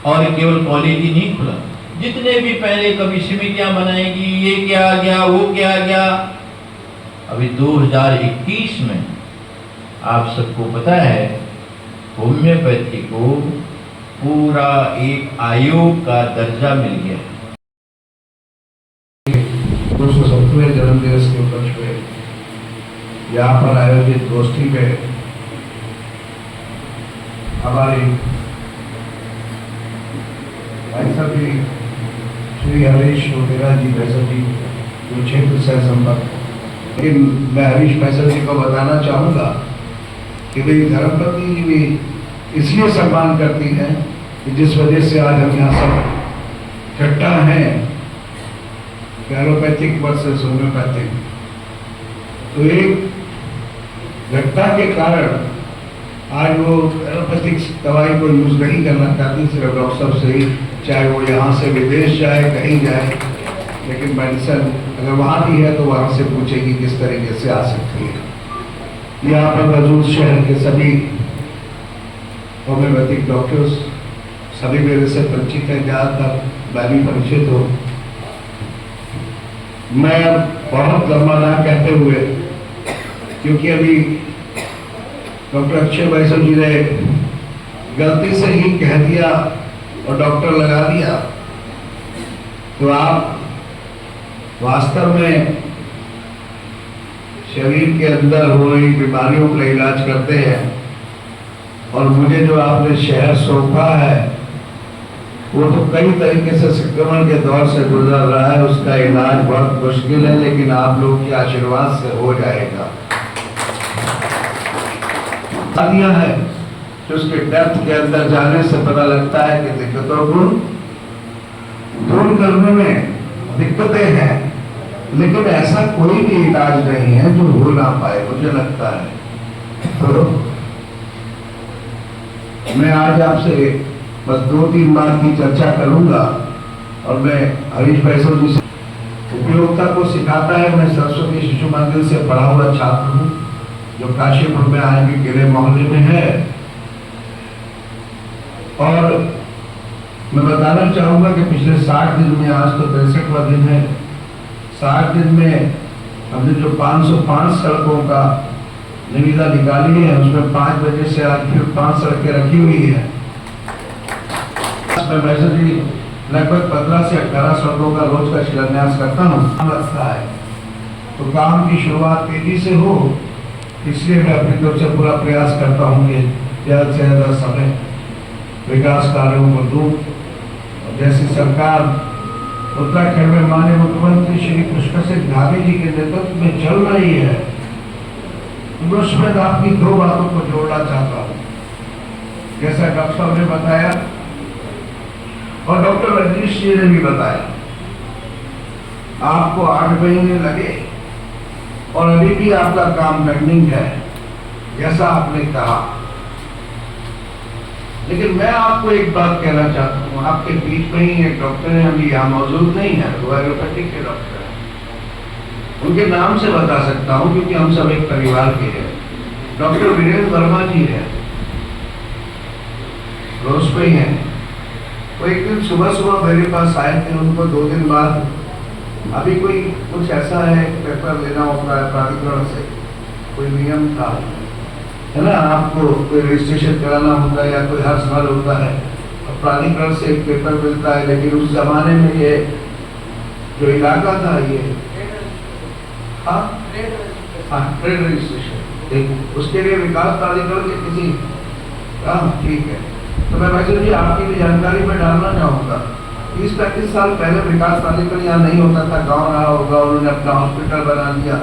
D: और केवल कॉलेज ही नहीं खुला, जितने भी पहले कभी समितियां बनाएगी, ये क्या आ गया, वो क्या आ गया, अभी 2021 में आप सबको पता है होम्योपैथी को पूरा एक आयोग का दर्जा मिल गया।
E: 270वें जन्म दिवस के उपलक्ष्य में यहाँ पर आयोजित गोष्ठी में हमारे भाई साहब जी श्री हरीश मोतेरा जी बैसल जी जो क्षेत्र सह संपर्क, लेकिन मैं हरीश बैसल जी को बताना चाहूँगा कि भाई धर्मपत्नी जी भी इसलिए सम्मान करती हैं कि जिस वजह से आज हम यहाँ सब इकट्ठा हैं, एलोपैथिक वर्सेस होम्योपैथिक, तो एक घटना के कारण आज वो एलोपैथिक दवाई को यूज नहीं करना चाहती, सिर्फ डॉक्टर से ही, चाहे वो यहाँ से विदेश जाए, कहीं जाए, लेकिन मेडिसिन अगर वहाँ भी है तो वहाँ से पूछेगी किस तरीके से आ सकती है। यहाँ पर मौजूद शहर के सभी होम्योपैथिक डॉक्टर्स सभी मेरे से परिचित हैं, ज़्यादातर मैं भी परिचित हूँ। मैं बहुत लंबा ना कहते हुए, क्योंकि अभी डॉक्टर अक्षय बैसल जी ने गलती से ही कह दिया और डॉक्टर लगा दिया, तो आप वास्तव में शरीर के अंदर हो रही बीमारियों का इलाज करते हैं, और मुझे जो आपने शहर सौंपा है वो तो कई तरीके से संक्रमण के दौर से गुजर रहा है, उसका इलाज बहुत मुश्किल है, लेकिन आप लोग के आशीर्वाद से हो जाएगा। दिया है कि उसके डेप्थ के अंदर जाने से पता लगता है कि दिक्कतों को दूर करने में दिक्कतें हैं, लेकिन ऐसा कोई भी इलाज नहीं है जो हो ना पाए, मुझे लगता है। तो मैं आज आपसे बस 2-3 बात की चर्चा करूंगा, और मैं हरीश बैसो जी से उपयोगिता को सिखाता है। मैं सरस्वती शिशु मंदिर से पढ़ा हुआ छात्र हूँ, जो काशीपुर में आज भी किले मोहल्ले में है। और मैं बताना चाहूंगा कि पिछले 60 दिन में, आज तो 63वां दिन है, 60 दिन में हमने जो 505 सड़कों का निविदा निकाली है, उसमें 5 बजे से आज फिर 5 सड़कें रखी हुई है। मैं वैसे भी लगभग 15 से 18 सड़कों का रोज का शिलान्यास करता हूँ। लगता है तो काम की शुरुआत तेजी से हो, इसलिए मैं अपनी तरफ से पूरा प्रयास करता हूँ कि ज्यादा से ज्यादा समय विकास कार्यों को दूं। जैसी सरकार उत्तराखंड में माननीय मुख्यमंत्री श्री पुष्कर सिंह धामी जी के नेतृत्व में चल रही है, उसमें आपकी 2 बातों को जोड़ना चाहता हूँ। जैसा डॉक्टर साहब ने बताया और डॉक्टर रजनीश जी ने भी बताया, आपको 8 महीने लगे और अभी भी आपका काम पेंडिंग है, जैसा आपने कहा। लेकिन मैं आपको एक बात कहना चाहता हूँ, आपके बीच में ही एक डॉक्टर है, अभी यहाँ मौजूद नहीं है, वो एलोपैथिक के डॉक्टर हैं। उनके नाम से बता सकता हूँ क्योंकि हम सब एक परिवार के हैं। डॉक्टर वीरेंद्र वर्मा जी हैं, रोज पे ही हैं। वो एक दिन सुबह सुबह मेरे पास आए थे, उनको 2 दिन बाद अभी कोई कुछ ऐसा है, पेपर लेना होता है प्राधिकरण से, कोई नियम था, है ना, आपको कोई रजिस्ट्रेशन कराना होता है या कोई हर साल होता है, और प्राधिकरण से एक पेपर मिलता है। लेकिन उस जमाने में ये जो इलाका था, ये ट्रेड रजिस्ट्रेशन, उसके लिए विकास प्राधिकरण के किसी, ठीक है। तो मैं वैसे भी आपकी भी जानकारी में डालना चाहूँगा, 30-35 साल पहले विकास प्राधिकरण यहाँ नहीं होता था, गाँव रहा होगा, उन्होंने अपना हॉस्पिटल बना दिया,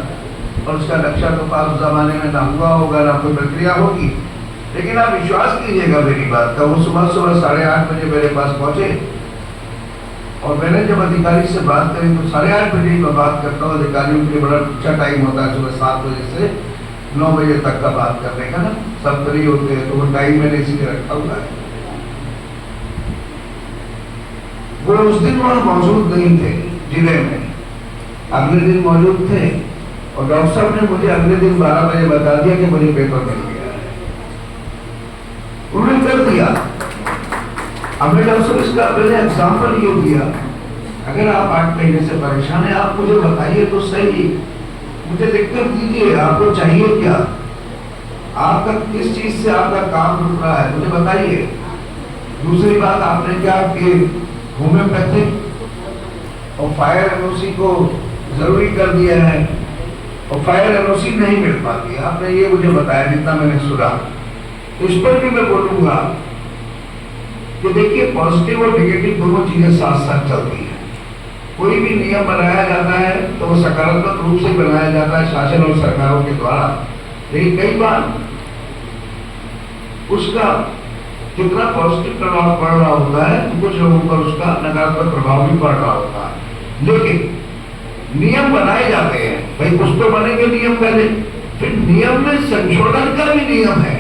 E: और उसका रक्षा तो पास उस जमाने में ना हुआ होगा, ना कोई प्रक्रिया होगी। लेकिन आप विश्वास कीजिएगा मेरी बात का, वो सुबह 8:30 बजे मेरे पास पहुंचे, और मैंने जब अधिकारी से बात करी तो 8:30 बजे ही मैं बात करता हूँ। अधिकारियों के लिए बड़ा अच्छा टाइम होता है, सुबह 7 बजे से 9 बजे तक का बात करने का ना, सब फ्री होते हैं, तो वो टाइम मैंने इसीलिए रखा हुआ है। वो उस दिन वहां मौजूद नहीं थे जिले में, अगले दिन मौजूद थे, और डॉक्टर साहब ने मुझे अगले दिन 12 बजे बता दिया कि मुझे पेपर मिल गया है। उन्होंने कर दिया। अब मैं डॉक्टर साहब इसका मैंने एग्जाम्पल ये दिया, अगर आप 8 महीने से परेशान है, आप मुझे बताइए तो सही, मुझे दिक्कत दीजिए, आपको चाहिए क्या, आपका किस चीज से आपका काम रुक रहा है, मुझे बताइए। दूसरी बात आपने क्या कि होम्योपैथिक और फायर एनओसी को जरूरी कर दिया है, और फायर एनओसी नहीं मिल पाती, आपने ये मुझे बताया जितना मैंने सुना। इस पर भी मैं बोलूंगा कि देखिए, पॉजिटिव और नेगेटिव दोनों चीजें साथ साथ चलती हैं। कोई भी नियम बनाया जाता है तो वो सकारात्मक रूप से बनाया जाता है शासन और सरकारों के द्वारा, लेकिन कई बार उसका जितना पॉजिटिव प्रभाव पड़ रहा होता है, तो कुछ लोगों पर उसका नकारात्मक प्रभाव भी पड़ रहा होता है। लेकिन नियम बनाए जाते हैं, भाई कुछ तो बनेंगे नियम पहले, फिर नियम में संशोधन का भी नियम है।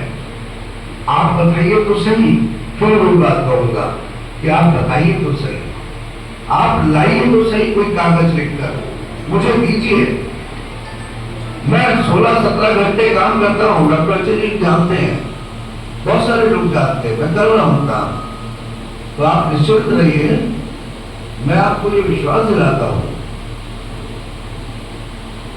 E: आप बताइए तो सही, फिर वही बात कहूंगा कि आप बताइए तो सही, आप लाइए तो सही कोई कागज लिखकर मुझे दीजिए। मैं 16-17 घंटे काम करता हूँ, डॉक्टर जी जानते हैं, बहुत सारे लोग जानते हैं, मैं कर रहा हूँ काम, तो आप निश्चित रहिए, मैं आपको ये विश्वास दिलाता हूँ,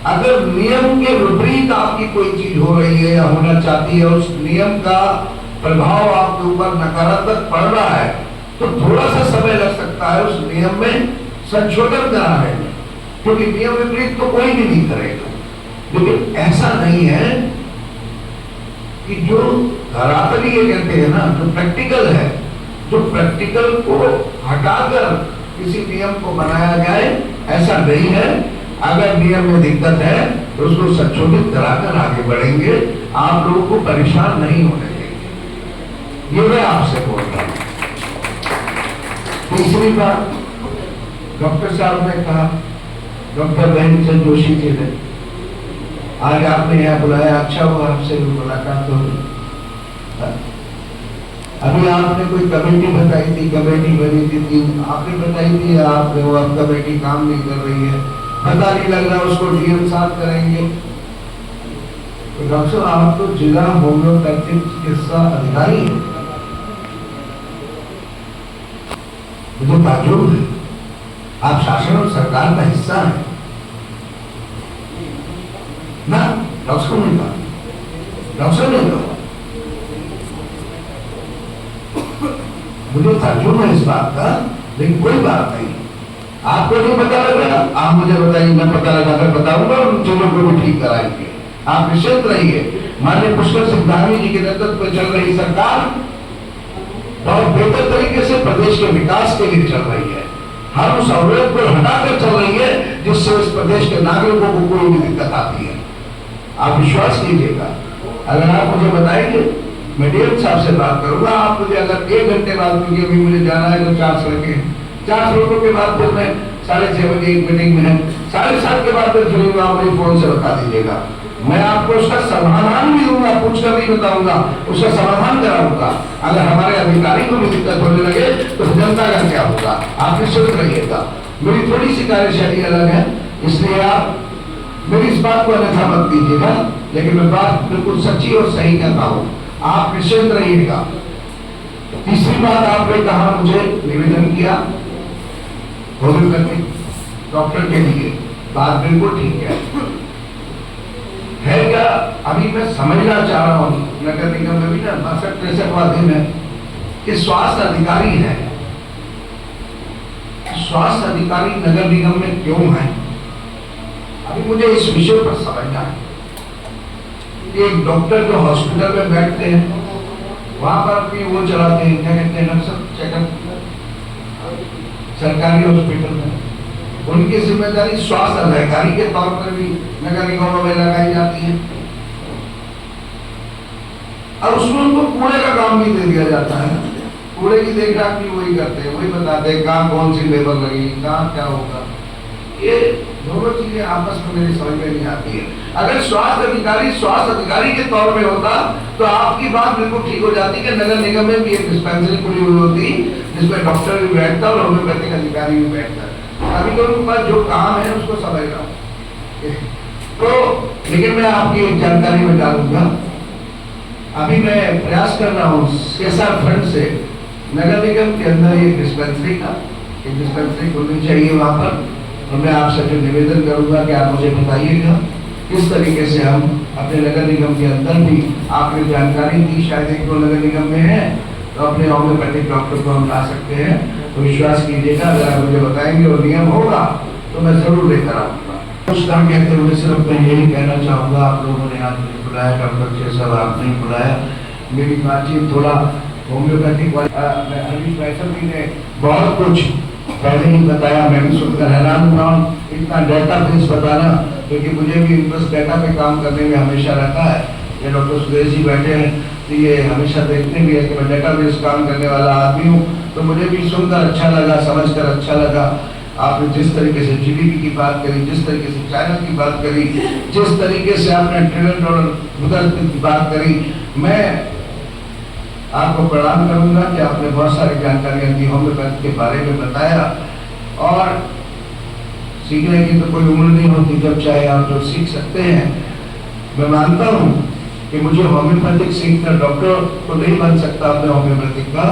E: अगर नियम के विपरीत आपकी कोई चीज हो रही है या होना चाहती है, उस नियम का प्रभाव आपके ऊपर नकारात्मक पड़ रहा है, तो थोड़ा सा समय लग सकता है उस नियम में संशोधन कराने में, क्योंकि नियम विपरीत तो कोई भी नहीं करेगा। लेकिन ऐसा नहीं है कि जो धरातली ये कहते हैं ना, जो प्रैक्टिकल है, जो प्रैक्टिकल को हटाकर किसी नियम को बनाया जाए, ऐसा नहीं है। अगर नियम में दिक्कत है तो उसको संशोधित कराकर आगे बढ़ेंगे, आप लोगों को परेशान नहीं होने देंगे, ये मैं आपसे बोल रहा हूं। तीसरी बात, डॉक्टर साहब ने कहा, डॉक्टर महेंद्र जोशी जी ने, आज आपने यहाँ बुलाया, अच्छा हुआ आपसे भी मुलाकात हो गई। अभी आपने कोई कमेटी बताई थी, कमेटी बनी थी, आपने बताई थी, आपने वो अब कमेटी काम नहीं कर रही है, पता नहीं लग रहा, उसको डीएम साहब करेंगे। तो डॉक्टर साहब, आप तो जिला होम्योपैथिक चिकित्सा अधिकारी है, मुझे ताज्जुब है, आप शासन और सरकार का हिस्सा है ना। डॉक्टर ने कहा, डॉक्टर ने कहा, मुझे ताज्जुब है इस बात का, लेकिन कोई बात नहीं। आपको नहीं पता लग रहा, आप मुझे बताइए, मैं पता लगाकर बताऊंगा और उन चीजों को भी ठीक कराएंगे। आप निश्चिंत रहिए, माननीय पुष्कर सिंह धामी जी के नेतृत्व में चल रही सरकार बहुत बेहतर तरीके से प्रदेश के विकास के लिए चल रही है। हम उस अवरोध को हटाकर चल रही है जिससे इस प्रदेश के नागरिकों को कोई भी दिक्कत आती है। आप विश्वास कीजिएगा, अगर आप मुझे बताएंगे, मैं डीएम साहब से बात करूंगा, आप मुझे अगर 1 घंटे बाद, क्योंकि अभी मुझे जाना है तो 4 सड़कों के बाद फिर मैं 6:30 बजे एक मीटिंग में है, 7:30 के बाद फिर फिरूंगा, आप मुझे फोन से बता दीजिएगा, मैं आपको उसका समाधान भी दूंगा, पूछकर नहीं बताऊंगा, उसका समाधान कराऊंगा। अगर हमारे अधिकारी को भी दिक्कत होने लगे तो जनता का क्या होगा, आप निश्चित रहिएगा। मेरी थोड़ी सी कार्यशैली अलग है, इसलिए आप मेरी इस बात को अन्यथा मत कीजिएगा, लेकिन मैं बात बिल्कुल सच्ची और सही कहता हूँ, आप निश्चिंत रहिएगा। तीसरी बात, आपने कहा, मुझे निवेदन किया होम्योपैथिक डॉक्टर के लिए, बात बिल्कुल ठीक है क्या? अभी मैं समझना चाह रहा हूँ, नगर निगम में भी ना 62-63वां दिन है कि स्वास्थ्य अधिकारी है, स्वास्थ्य अधिकारी नगर निगम में क्यों है? अभी मुझे इस विषय पर समझना है। एक डॉक्टर जो हॉस्पिटल में बैठते हैं, वहां पर अपनी वो चलाते हैं, क्या कहते हैं, चेकअप, सरकारी हॉस्पिटल में उनकी जिम्मेदारी स्वास्थ्य अधिकारी के तौर पर भी नगर निगमों में लगाई जाती है, और उसमें उनको कूड़े का काम भी दे दिया जाता है। कूड़े की देखभाल भी वही करते हैं, वही बताते हैं कहाँ कौन सी लेबर लगेगी, कहाँ क्या होगा। ये दोनों चीजें आपस में मेरी समझ में नहीं आती है। अगर स्वास्थ्य अधिकारी के तौर पे होता तो आपकी बात बिल्कुल ठीक हो जाती कि नगर निगम में भी एक डिस्पेंसरी खुली हुई होती जिसमें डॉक्टर भी बैठता और होम्योपैथिक अधिकारी भी बैठता। अभी तो उनके पास जो काम है उसको समझ रहा हूँ, तो लेकिन मैं आपकी एक जानकारी में डालूंगा। अभी मैं प्रयास कर रहा हूँ सीएसआर फंड से नगर निगम के अंदर एक डिस्पेंसरी खुलनी चाहिए वहां पर, और मैं आपसे जो निवेदन करूंगा कि आप मुझे बताइएगा किस तरीके से हम अपने नगर निगम के अंदर भी, आपने जानकारी दी शायद एक दो नगर निगम में है, तो अपने होम्योपैथिक डॉक्टर को हम ला सकते हैं। तो विश्वास कीजिएगा, अगर आप मुझे बताएंगे और नियम होगा तो मैं जरूर लेकर आऊंगा। कुछ काम कहते हुए सिर्फ मैं यही कहना चाहूँगा, आप लोगों ने आज नहीं बुलाया, डॉक्टर जी साहब आपने बुलाया, मेरी बातचीत थोड़ा होम्योपैथिक जी ने बहुत कुछ पहले ही बताया, मैं भी सुनकर हैरान हुआ, इतना डेटा बेस बताना, क्योंकि मुझे भी इंटरेस्ट डेटा पे काम करने में हमेशा रहता है। ये डॉक्टर सुरेश जी बैठे हैं तो ये हमेशा देखते भी है कि मैं डेटा बेस काम करने वाला आदमी हूँ, तो मुझे भी सुनकर अच्छा लगा, समझकर अच्छा लगा। आपने जिस तरीके से जीडीपी की बात करी, जिस तरीके से चाइना की बात करी, जिस तरीके से आपने $1 ट्रिलियन की बात करी, मैं आपको प्रणाम करूंगा कि आपने बहुत सारी जानकारियां दी, होम्योपैथी के बारे में बताया। और सीखने की तो कोई उम्र नहीं होती, जब चाहे आप जो सीख सकते हैं। मैं मानता हूं कि मुझे होम्योपैथिक सीखकर डॉक्टर तो नहीं बन सकता अपने होम्योपैथिक का,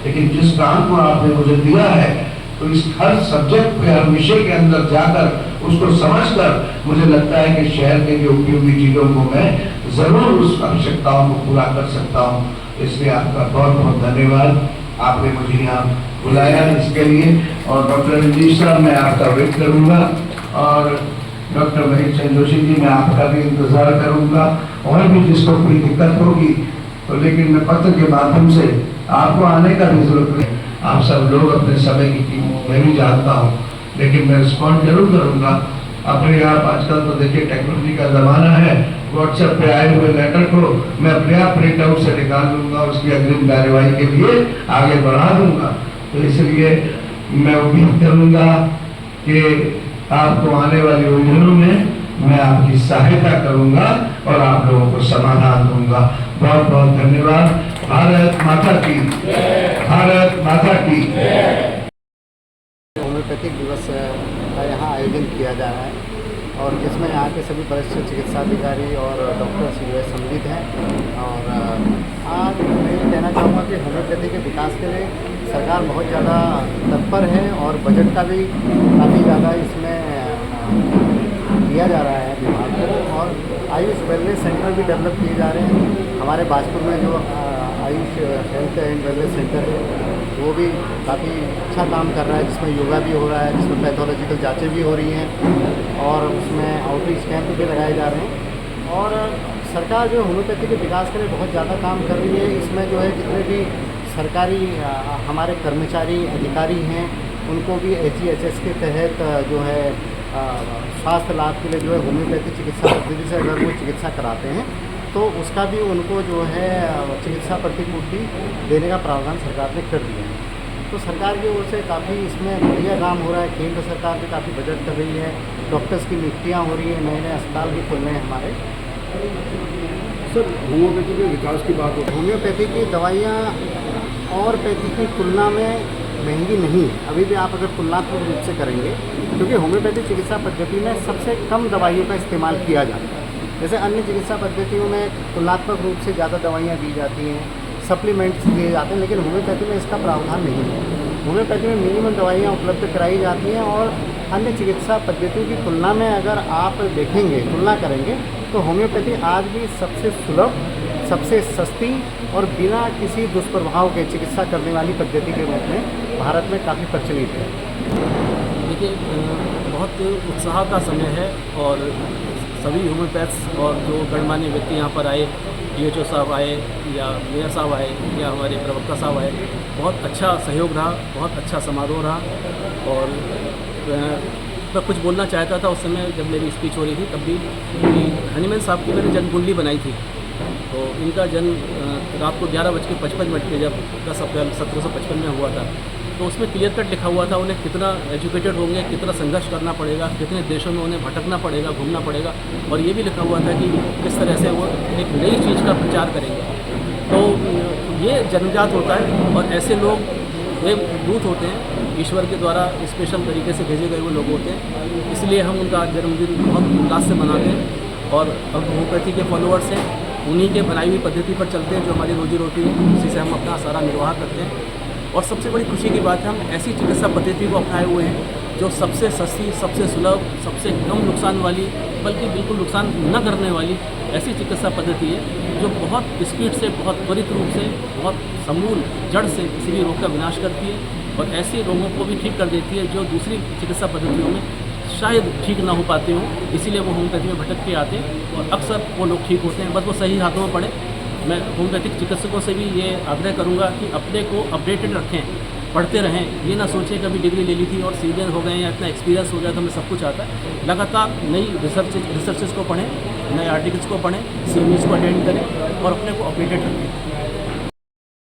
E: लेकिन जिस काम को आपने मुझे दिया है तो इस हर सब्जेक्ट पे, हर विषय के अंदर जाकर उसको समझकर मुझे लगता है कि शहर के जो उपयोगी चीजों को मैं जरूर उस आवश्यकताओं को पूरा कर सकता हूँ। इसलिए आपका बहुत बहुत धन्यवाद, आपने मुझे यहाँ बुलाया इसके लिए। और डॉक्टर रंजीत साहब, मैं आपका वेट करूँगा और डॉक्टर महेश चंद्र जोशी जी, मैं आपका भी इंतजार करूंगा। और भी जिसको कोई दिक्कत होगी तो, लेकिन मैं पत्र के माध्यम से आपको आने का भी जरूरत नहीं। आप सब लोग अपने समय की कीमत मैं भी जानता हूँ, लेकिन मैं रिस्पॉन्ड जरूर करूंगा। अपने आप आजकल तो देखिए टेक्नोलॉजी का ज़माना है, व्हाट्सएप पे आए हुए लेटर को मैं अपने आप प्रिंट आउट से निकाल लूँगा, उसकी अग्रिम कार्यवाही के लिए आगे बढ़ा दूँगा। तो इसलिए मैं उम्मीद करूँगा कि आपको आने वाली उलझनों में मैं आपकी सहायता करूँगा और आप लोगों को समाधान दूँगा। बहुत बहुत धन्यवाद। भारत माता की, भारत माता की।
B: होम्योपैथिक दिवस का यहाँ आयोजन किया जा रहा है और जिसमें यहाँ के सभी वरिष्ठ चिकित्सा अधिकारी और डॉक्टर्स जो है सम्मिलित हैं। और आज मैं ये कहना चाहूँगा कि होम्योपैथी के विकास के लिए सरकार बहुत ज़्यादा तत्पर है और बजट का भी काफ़ी ज़्यादा इसमें दिया जा रहा है विभाग को। और आयुष वेलनेस सेंटर भी डेवलप किए जा रहे हैं। हमारे बाजपुर में जो Ayush health and wellness centre है वो भी काफ़ी अच्छा काम कर रहा है, जिसमें योगा भी हो रहा है, जिसमें पैथोलॉजिकल जांचें भी हो रही हैं और उसमें आउटरीच कैंप भी लगाए जा रहे हैं। और सरकार जो होम्योपैथी के विकास के लिए बहुत ज़्यादा काम कर रही है। इसमें जो है जितने भी सरकारी हमारे कर्मचारी अधिकारी हैं उनको भी HGHS के तहत जो है स्वास्थ्य लाभ के लिए जो है होम्योपैथी चिकित्सा पद्धति से अगर वो चिकित्सा कराते हैं तो उसका भी उनको जो है चिकित्सा प्रतिपूर्ति देने का प्रावधान सरकार ने कर दिया है। तो सरकार की ओर से काफ़ी इसमें बढ़िया काम हो रहा है। केंद्र सरकार भी काफ़ी बजट कर रही है, डॉक्टर्स की नियुक्तियाँ हो रही हैं, नए नए अस्पताल भी खुल रहे हैं हमारे।
F: सर, होम्योपैथी के विकास की बात हो,
B: होम्योपैथी की दवाइयाँ और पैथी की तुलना में महंगी नहीं है अभी भी, आप अगर तुलनात्मक रूप से करेंगे, क्योंकि होम्योपैथी चिकित्सा पद्धति में सबसे कम दवाइयों का इस्तेमाल किया जाता है। जैसे अन्य चिकित्सा पद्धतियों में तुलनात्मक रूप से ज़्यादा दवाइयाँ दी जाती हैं, सप्लीमेंट्स दिए जाते हैं, लेकिन होम्योपैथी में इसका प्रावधान नहीं है। होम्योपैथी में मिनिमम दवाइयाँ उपलब्ध कराई जाती हैं और अन्य चिकित्सा पद्धतियों की तुलना में अगर आप देखेंगे, तुलना करेंगे, तो होम्योपैथी आज भी सबसे सुलभ, सबसे सस्ती और बिना किसी दुष्प्रभाव के चिकित्सा करने वाली पद्धति के रूप में भारत में काफ़ी प्रचलित है।
C: देखिए, बहुत उत्साह का समय है और सभी होम्योपैथ्स और जो गणमान्य व्यक्ति यहाँ पर आए, DHO साहब आए या मेयर साहब आए या हमारे प्रवक्ता साहब आए, बहुत अच्छा सहयोग रहा, बहुत अच्छा समारोह रहा। और मैं कुछ बोलना चाहता था उस समय जब मेरी स्पीच हो रही थी, तब भी हनीमैन साहब की मैंने जन्म कुंडली बनाई थी। तो इनका जन्म रात को 11:55 पे जब 10 अप्रैल 1755 में हुआ था, तो उसमें क्लियर कट लिखा हुआ था उन्हें कितना एजुकेटेड होंगे, कितना संघर्ष करना पड़ेगा, कितने देशों में उन्हें भटकना पड़ेगा, घूमना पड़ेगा। और ये भी लिखा हुआ था कि किस तरह से वो एक नई चीज़ का प्रचार करेंगे। तो ये जन्मजात होता है और ऐसे लोग वे दूत होते हैं, ईश्वर के द्वारा स्पेशल तरीके से भेजे गए वो लोग होते हैं। इसलिए हम उनका जन्मदिन बहुत उल्लास से मनाते हैं और अब होम्योपैथी के फॉलोअर्स हैं, उन्हीं के बनाई हुई पद्धति पर चलते हैं जो हमारी रोजी रोटी है, उसी से हम अपना सारा निर्वाह करते हैं। और सबसे बड़ी खुशी की बात है, हम ऐसी चिकित्सा पद्धति को अपनाए हुए हैं जो सबसे सस्ती, सबसे सुलभ, सबसे कम नुकसान वाली, बल्कि बिल्कुल नुकसान न करने वाली ऐसी चिकित्सा पद्धति है जो बहुत स्पीड से, बहुत त्वरित रूप से, बहुत समूल जड़ से किसी भी रोग का विनाश करती है और ऐसे रोगों को भी ठीक कर देती है जो दूसरी चिकित्सा पद्धतियों में शायद ठीक ना हो पाते हों। इसीलिए वो होम्योपैथी में भटक के आते हैं और अक्सर वो लोग ठीक होते हैं, बस वो सही हाथों में पड़े। मैं होम्योपैथिक चिकित्सकों से भी ये आग्रह करूंगा कि अपने को अपडेटेड रखें, पढ़ते रहें। ये ना सोचें कभी डिग्री ले ली थी और सीनियर हो गए या इतना एक्सपीरियंस हो गया तो हमें सब कुछ आता है। लगातार नई रिसर्चेस को पढ़ें, नए आर्टिकल्स को पढ़ें, CMEs को अटेंड करें और अपने को अपडेटेड रखें।